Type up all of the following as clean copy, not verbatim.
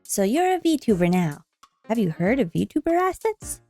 So you're a VTuber now. Have you heard of Vtuber Assets?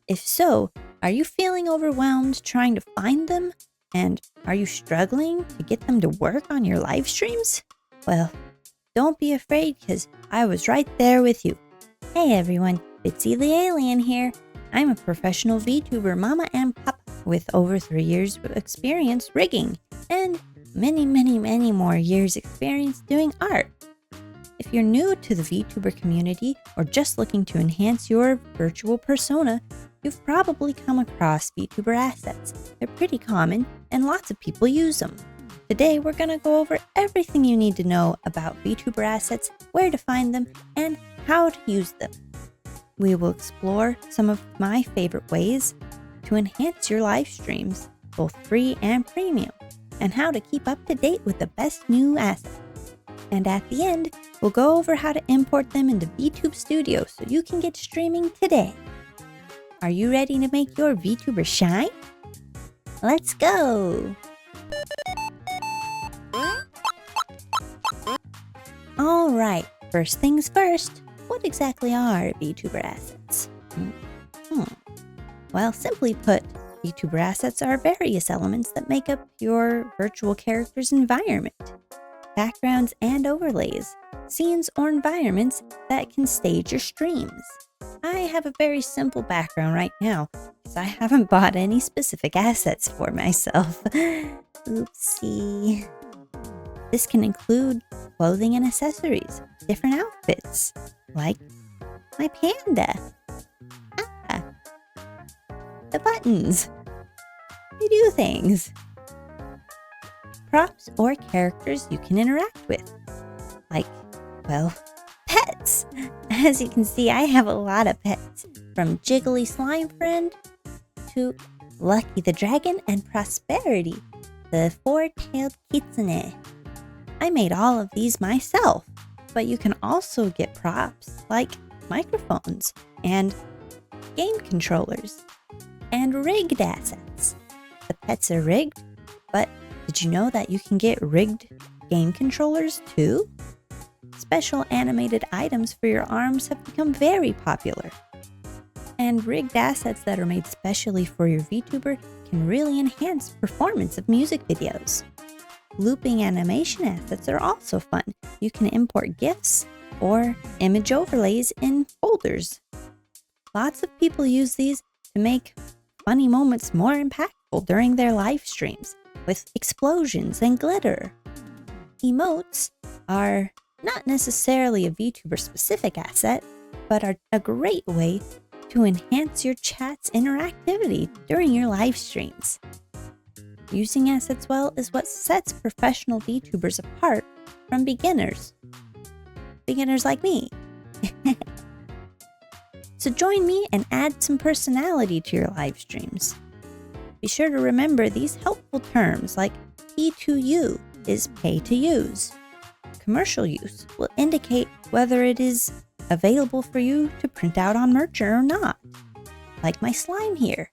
If so, are you feeling overwhelmed trying to find them? And are you struggling to get them to work on your live streams? Well, don't be afraid because I was right there with you. Hey everyone, Bitsy the Alien here. I'm a professional VTuber mama and papa with over 3 years of experience rigging and many more years experience doing art. If you're new to the VTuber community or just looking to enhance your virtual persona, you've probably come across Vtuber Assets. They're pretty common and lots of people use them. Today we're going to go over everything you need to know about Vtuber Assets, where to find them, and how to use them. We will explore some of my favorite ways to enhance your live streams, both free and premium, and how to keep up to date with the best new assets. And at the end, we'll go over how to import them into Vtubestudio so you can get streaming today. Are you ready to make your VTuber shine? Let's go! Alright, first things first, what exactly are Vtuber Assets? Well, simply put, Vtuber Assets are various elements that make up your virtual character's environment. Backgrounds and overlays, scenes or environments that can stage your streams. I have a very simple background right now because I haven't bought any specific assets for myself. Oopsie. This can include clothing and accessories, different outfits, like my panda. The buttons. They do things. Props or characters you can interact with, like, well, pets. As you can see, I have a lot of pets, from Jiggly Slime Friend to Lucky the Dragon and Prosperity, the four-tailed kitsune. I made all of these myself, but you can also get props like microphones and game controllers and rigged assets. The pets are rigged, but did you know that you can get rigged game controllers too? Special animated items for your arms have become very popular. And rigged assets that are made specially for your VTuber can really enhance performance of music videos. Looping animation assets are also fun. You can import GIFs or image overlays in folders. Lots of people use these to make funny moments more impactful during their live streams, with explosions and glitter. Emotes are not necessarily a VTuber specific asset, but are a great way to enhance your chat's interactivity during your live streams. Using assets well is what sets professional VTubers apart from beginners. Beginners like me. So join me and add some personality to your live streams. Be sure to remember these helpful terms like P2U is pay to use. Commercial use will indicate whether it is available for you to print out on merch or not. Like my slime here.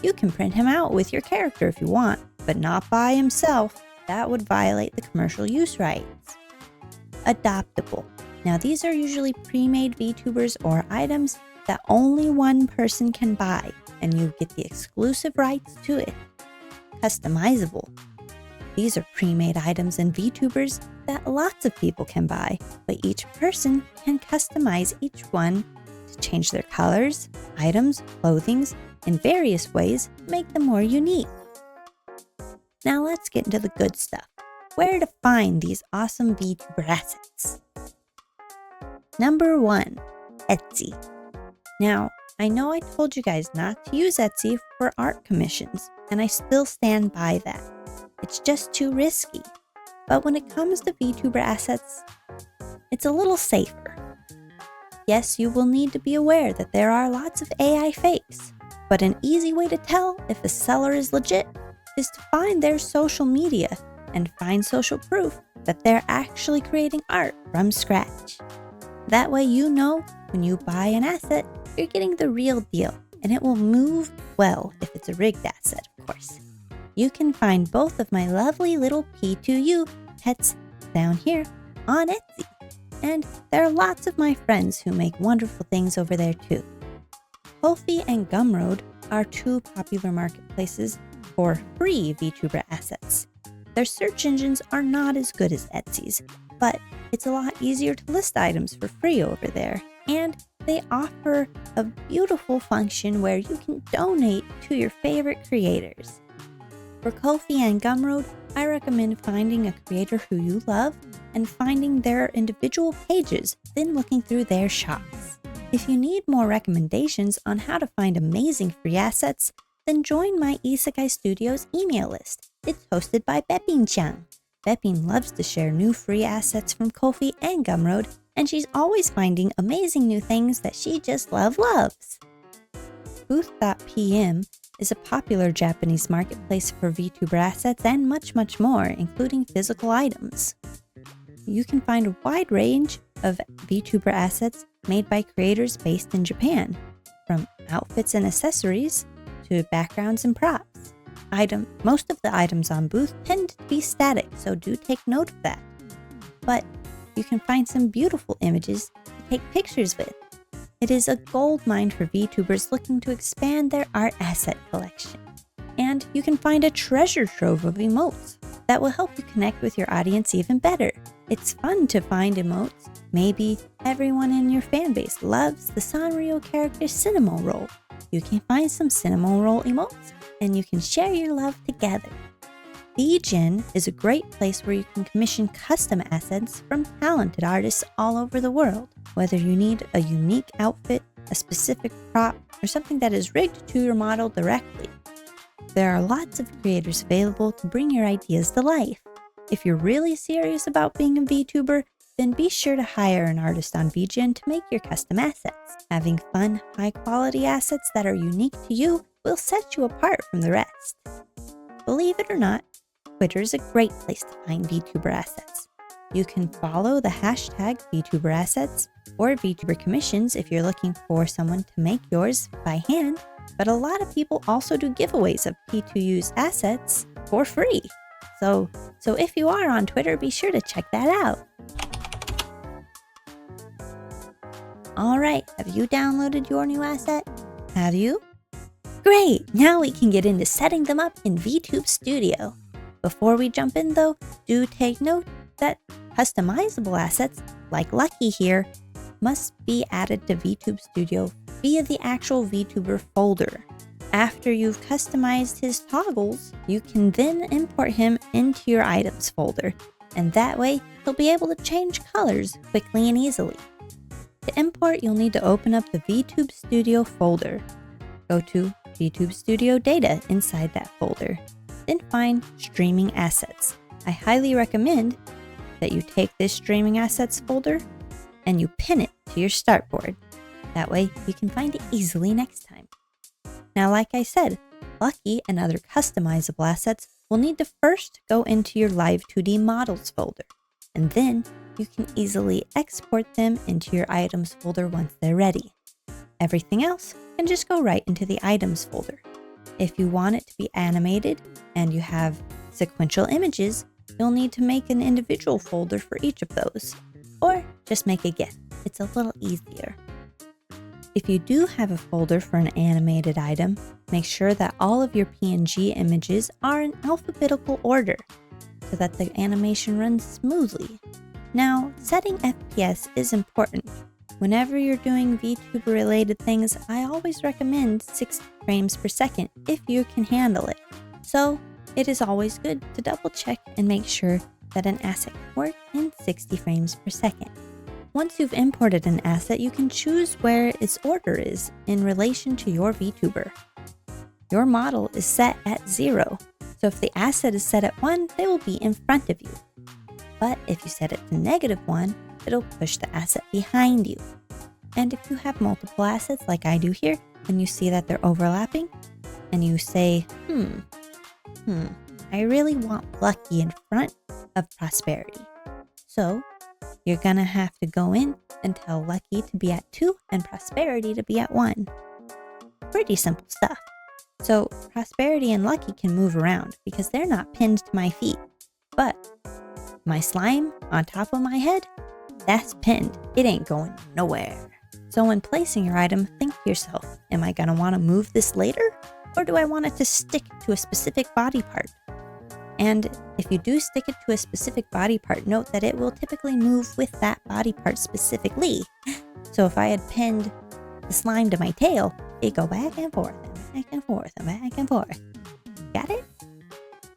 You can print him out with your character if you want, but not by himself. That would violate the commercial use rights. Adoptable. Now these are usually pre-made VTubers or items that only one person can buy, and you get the exclusive rights to it. Customizable. These are pre-made items and VTubers that lots of people can buy, but each person can customize each one to change their colors, items, clothings, in various ways to make them more unique. Now let's get into the good stuff. Where to find these awesome VTuber assets? Number 1, Etsy. Now, I know I told you guys not to use Etsy for art commissions, and I still stand by that. It's just too risky. But when it comes to VTuber assets, it's a little safer. Yes, you will need to be aware that there are lots of AI fakes, but an easy way to tell if a seller is legit is to find their social media and find social proof that they're actually creating art from scratch. That way you know when you buy an asset, you're getting the real deal, and it will move well if it's a rigged asset, of course. You can find both of my lovely little P2U pets down here on Etsy. and there are lots of my friends who make wonderful things over there too. Ko-fi and Gumroad are two popular marketplaces for free Vtuber assets. Their search engines are not as good as Etsy's, but it's a lot easier to list items for free over there, and they offer a beautiful function where you can donate to your favorite creators. For Ko-fi and Gumroad, I recommend finding a creator who you love and finding their individual pages, then looking through their shops. If you need more recommendations on how to find amazing free assets, then join my iiSekai Studio's email list. It's hosted by Beppin-chan. Beppin loves to share new free assets from Ko-fi and Gumroad, and she's always finding amazing new things that she just loves. Booth.pm is a popular Japanese marketplace for Vtuber assets and much more, including physical items. You can find a wide range of Vtuber assets made by creators based in Japan, from outfits and accessories to backgrounds and props. Most of the items on Booth tend to be static, so do take note of that. But you can find some beautiful images to take pictures with. It is a goldmine for VTubers looking to expand their art asset collection. And you can find a treasure trove of emotes that will help you connect with your audience even better. It's fun to find emotes. Maybe everyone in your fanbase loves the Sanrio character Cinnamon Roll. You can find some Cinnamon Roll emotes, and you can share your love together. VGen is a great place where you can commission custom assets from talented artists all over the world. Whether you need a unique outfit, a specific prop, or something that is rigged to your model directly, there are lots of creators available to bring your ideas to life. If you're really serious about being a VTuber, then be sure to hire an artist on VGen to make your custom assets. Having fun, high-quality assets that are unique to you will set you apart from the rest. Believe it or not, Twitter is a great place to find VTuber assets. You can follow the hashtag VTuber Assets or VTuber Commissions if you're looking for someone to make yours by hand, but a lot of people also do giveaways of P2U's assets for free. So if you are on Twitter, be sure to check that out. Alright, have you downloaded your new asset? Have you? Great! Now we can get into setting them up in Vtubestudio. Before we jump in though, do take note that customizable assets, like Lucky here, must be added to Vtubestudio via the actual VTuber folder. After you've customized his toggles, you can then import him into your items folder, and that way he'll be able to change colors quickly and easily. To import, you'll need to open up the Vtubestudio folder. Go to Vtubestudio data inside that folder. Then find Streaming Assets. I highly recommend that you take this Streaming Assets folder and you pin it to your start board. That way you can find it easily next time. Now, like I said, Lucky and other customizable assets will need to first go into your Live 2D Models folder, and then you can easily export them into your Items folder once they're ready. Everything else can just go right into the Items folder. If you want it to be animated and you have sequential images, you'll need to make an individual folder for each of those, or just make a GIF. It's a little easier. If you do have a folder for an animated item, make sure that all of your PNG images are in alphabetical order so that the animation runs smoothly. Now, setting FPS is important. Whenever you're doing VTuber related things, I always recommend 60 frames per second if you can handle it. So it is always good to double check and make sure that an asset can work in 60 frames per second. Once you've imported an asset, you can choose where its order is in relation to your VTuber. Your model is set at 0, so if the asset is set at 1, they will be in front of you. But if you set it to -1, it'll push the asset behind you. And if you have multiple assets like I do here, and you see that they're overlapping, and you say, I really want Lucky in front of Prosperity. So you're gonna have to go in and tell Lucky to be at 2 and Prosperity to be at 1. Pretty simple stuff. So Prosperity and Lucky can move around because they're not pinned to my feet. But my slime on top of my head, That's pinned. It ain't going nowhere. So when placing your item, think to yourself, am I going to want to move this later? Or do I want it to stick to a specific body part? And if you do stick it to a specific body part, note that it will typically move with that body part specifically. So if I had pinned the slime to my tail, it'd go back and forth, and back and forth, and back and forth. Got it?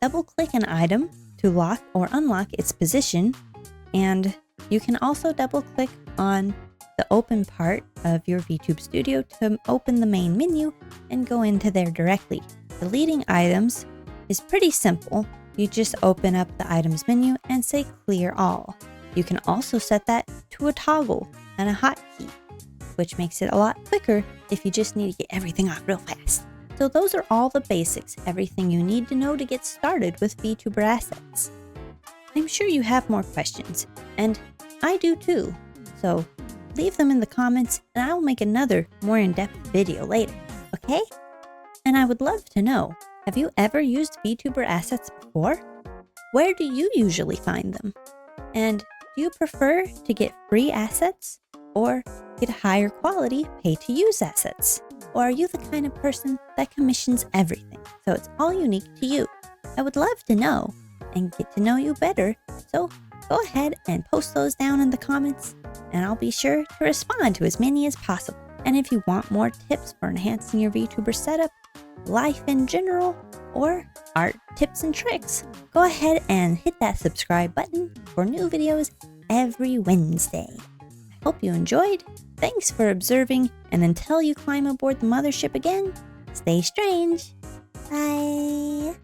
Double click an item to lock or unlock its position, and you can also double click on the open part of your Vtubestudio to open the main menu and go into there directly. Deleting items is pretty simple. You just open up the items menu and say clear all. You can also set that to a toggle and a hotkey, which makes it a lot quicker if you just need to get everything off real fast. So those are all the basics, everything you need to know to get started with Vtuber Assets. I'm sure you have more questions, and I do too. So leave them in the comments and I'll make another more in-depth video later, okay? And I would love to know, have you ever used Vtuber Assets before? Where do you usually find them? And do you prefer to get free assets or get higher quality pay-to-use assets? Or are you the kind of person that commissions everything, so it's all unique to you? I would love to know and get to know you better, so go ahead and post those down in the comments and I'll be sure to respond to as many as possible. And if you want more tips for enhancing your VTuber setup, life in general, or art tips and tricks, go ahead and hit that subscribe button for new videos every Wednesday. I hope you enjoyed. Thanks for observing, and until you climb aboard the mothership again, stay strange. Bye.